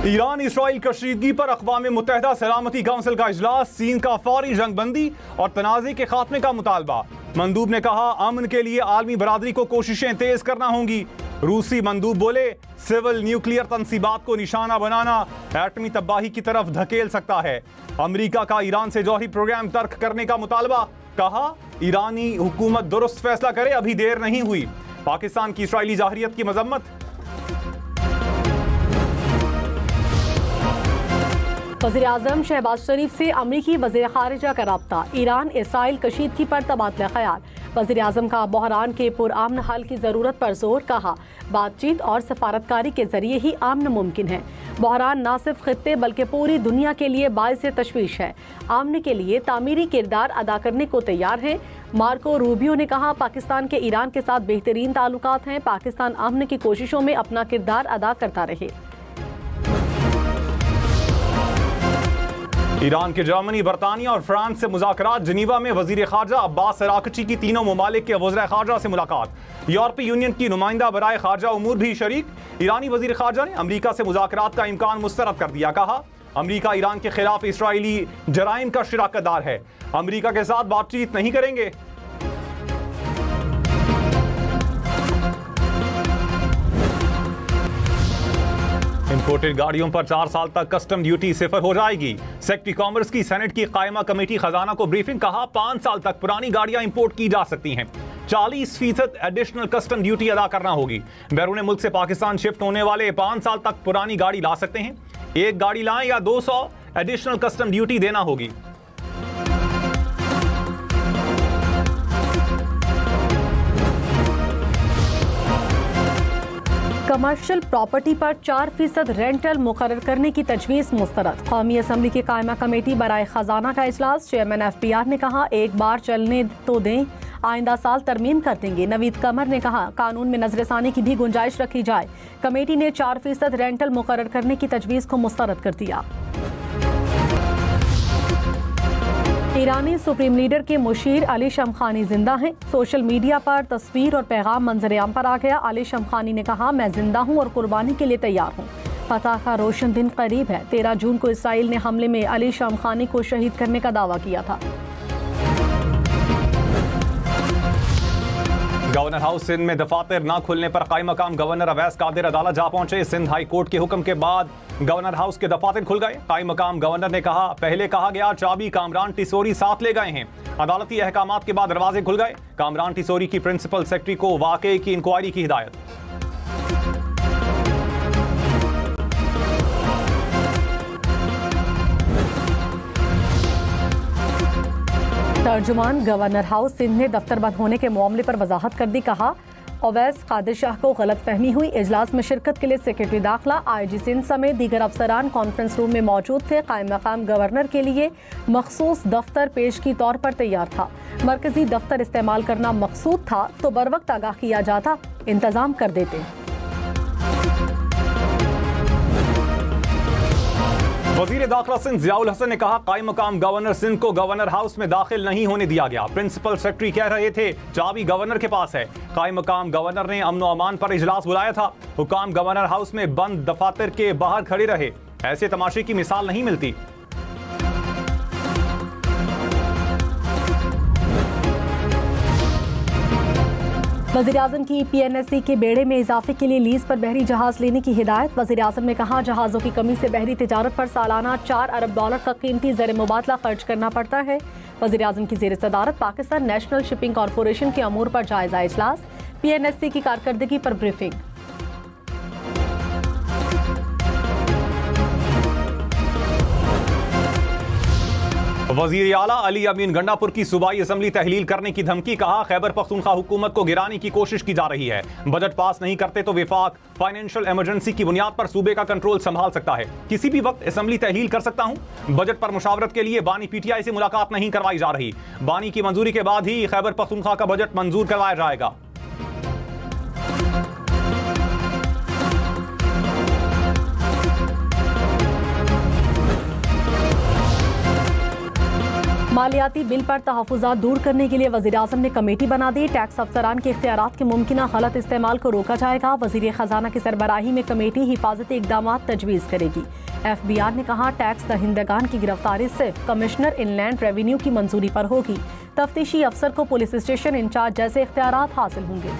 Iran Israel कशीदगी पर अक़वाम मुत्तहिदा सलामती council का इजलास, चीन का फौरी जंगबंदी और तनाज़े के खात्मे का मुतालबा। मंदूब ने कहा अमन के लिए आलमी बरादरी को कोशिशें तेज करना होंगी। रूसी मंदूब बोले सिविल न्यूक्लियर तनसीबात को निशाना बनाना एटमी तबाही की तरफ धकेल सकता है। अमरीका का ईरान से जौहरी प्रोग्राम तर्क करने का मुतालबा, कहा ईरानी हुकूमत दुरुस्त फैसला करे, अभी देर नहीं हुई। पाकिस्तान की इसराइली जाहरियत की मजम्मत। वज़ीर-ए-आज़म शहबाज शरीफ से अमरीकी वज़ीर ख़ारिजा का रब्ता, ईरान इसराइल कशीदगी पर तबादला ख्याल। वज़ीर-ए-आज़म का बहरान के पुरअमन हल की ज़रूरत पर जोर, कहा बातचीत और सफारतकारी के जरिए ही अमन मुमकिन है। बहरान न सिर्फ खित्ते बल्कि पूरी दुनिया के लिए बाइस तशवीश है। अमन के लिए तामीरी किरदार अदा करने को तैयार है। मार्को रूबियो ने कहा पाकिस्तान के ईरान के साथ बेहतरीन ताल्लुकात हैं, पाकिस्तान अमन की कोशिशों में अपना किरदार अदा करता रहे। ईरान के जर्मनी, बरतानिया और फ्रांस से मुज़ाकरात। जिनीवा में वज़ीर ख़ारजा अब्बास अराक़ची की तीनों ममालिक के वज़ीर ख़ारजा से मुलाकात। यूरोपीय यूनियन की नुमाइंदा बराए ख़ारजा उमूर भी शरीक। ईरानी वज़ीर ख़ारजा ने अमरीका से मुज़ाकरात का इम्कान मुस्तरद कर दिया। कहा अमरीका ईरान के खिलाफ इसराइली जराइम का शिराकतदार है, अमरीका के साथ बातचीत नहीं करेंगे। इंपोर्टेड गाड़ियों पर 4 साल तक कस्टम ड्यूटी सिफर हो जाएगी। सेक्रेटरी कॉमर्स की सेनेट की कायमा कमेटी खजाना को ब्रीफिंग, कहा 5 साल तक पुरानी गाड़ियां इंपोर्ट की जा सकती हैं। 40% एडिशनल कस्टम ड्यूटी अदा करना होगी। बैरून मुल्क से पाकिस्तान शिफ्ट होने वाले 5 साल तक पुरानी गाड़ी ला सकते हैं। एक गाड़ी लाएं या 200 एडिशनल कस्टम ड्यूटी देना होगी। कमर्शियल प्रॉपर्टी पर 4% रेंटल मुकर्रर करने की तजवीज़ मुस्तरद। कौमी असम्बली की कायमा कमेटी बराए खजाना का इजलास। चेयरमैन FPR ने कहा एक बार चलने तो दें, आइंदा साल तरमीम कर देंगे। नवीद कमर ने कहा कानून में नजरसानी की भी गुंजाइश रखी जाए। कमेटी ने 4% रेंटल मुकर्रर करने की तजवीज़ को मुस्तरद कर दिया। ईरानी सुप्रीम लीडर के मुशीर अली शमखानी जिंदा हैं। सोशल मीडिया पर तस्वीर और पैगाम मंजरेआम पर आ गया। अली शमखानी ने कहा मैं जिंदा हूं और कुर्बानी के लिए तैयार हूं। फतह का रोशन दिन करीब है। 13 जून को इसराइल ने हमले में अली शमखानी को शहीद करने का दावा किया था। गवर्नर हाउस सिंध में दफातर न खुलने पर कायम मकाम गवर्नर अवैस कादिर अदालत जा पहुंचे। सिंध हाई कोर्ट के हुक्म के बाद गवर्नर हाउस के दफातर खुल गए। कायम मकाम गवर्नर ने कहा पहले कहा गया चाबी कामरान टिसोरी साथ ले गए हैं। अदालती अहकामात के बाद दरवाजे खुल गए। कामरान टिसोरी की प्रिंसिपल सेक्रेटरी को वाकये की इंक्वायरी की हिदायत। तर्जुमान गवर्नर हाउस सिंध ने दफ्तर बंद होने के मामले पर वजाहत कर दी। कहा अवैस कादिर शाह को गलत फहमी हुई। इजलास में शिरकत के लिए सेक्रेटरी दाखिला, IG सिंध समेत दीगर अफसरान कॉन्फ्रेंस रूम में मौजूद थे। कायम मकाम गवर्नर के लिए मखसूस दफ्तर पेश की तौर पर तैयार था। मरकजी दफ्तर इस्तेमाल करना मकसूद था तो बर वक्त आगाह किया जाता, इंतजाम कर देते। वजीर दाखिला सिंध ज़ियाउल हसन ने कहा कायम मकाम गवर्नर सिंध को गवर्नर हाउस में दाखिल नहीं होने दिया गया। प्रिंसिपल सेक्रेटरी कह रहे थे चाबी गवर्नर के पास है। कायम मकाम गवर्नर ने अमन अमान पर इजलास बुलाया था। हुकाम गवर्नर हाउस में बंद दफातर के बाहर खड़े रहे। ऐसे तमाशे की मिसाल नहीं मिलती। वज़ीर-ए-आज़म की PNSC के बेड़े में इजाफे के लिए लीज पर बहरी जहाज लेने की हिदायत। वज़ीर-ए-आज़म ने कहा जहाज़ों की कमी से बहरी तिजारत पर सालाना $4 अरब का कीमती ज़र मुबादला खर्च करना पड़ता है। वज़ीर-ए-आज़म की ज़ेर सदारत पाकिस्तान नेशनल शिपिंग कॉरपोरेशन के अमूर पर जायजा इजलास। PNSC की कारकर्दगी पर ब्रीफिंग। वजीर आला अली अमीन गंडापुर की सूबाई असम्बली तहलील करने की धमकी। कहा खैबर पख्तूनख्वा हुकूमत को गिराने की कोशिश की जा रही है। बजट पास नहीं करते तो विफाक फाइनेंशियल इमरजेंसी की बुनियाद पर सूबे का कंट्रोल संभाल सकता है। किसी भी वक्त असम्बली तहलील कर सकता हूं। बजट पर मुशावरत के लिए बानी PTI से मुलाकात नहीं करवाई जा रही। बानी की मंजूरी के बाद ही खैबर पख्तूनख्वा का बजट मंजूर करवाया जाएगा। मालियाती बिल पर तहफ़्फ़ुज़ात दूर करने के लिए वज़ीर-ए-आज़म ने कमेटी बना दी। टैक्स अफसरान के इख्तियारात के मुमकिना गलत इस्तेमाल को रोका जाएगा। वज़ीर ख़जाना की सरबराही में कमेटी हिफाजती इक़दामात तजवीज़ करेगी। FBR ने कहा, टैक्स दहिंदगान की गिरफ्तारी सिर्फ कमिश्नर इनलैंड रेवेन्यू की मंजूरी पर होगी। तफ्तीशी अफसर को पुलिस स्टेशन इंचार्ज जैसे इख्तियारात हासिल होंगे।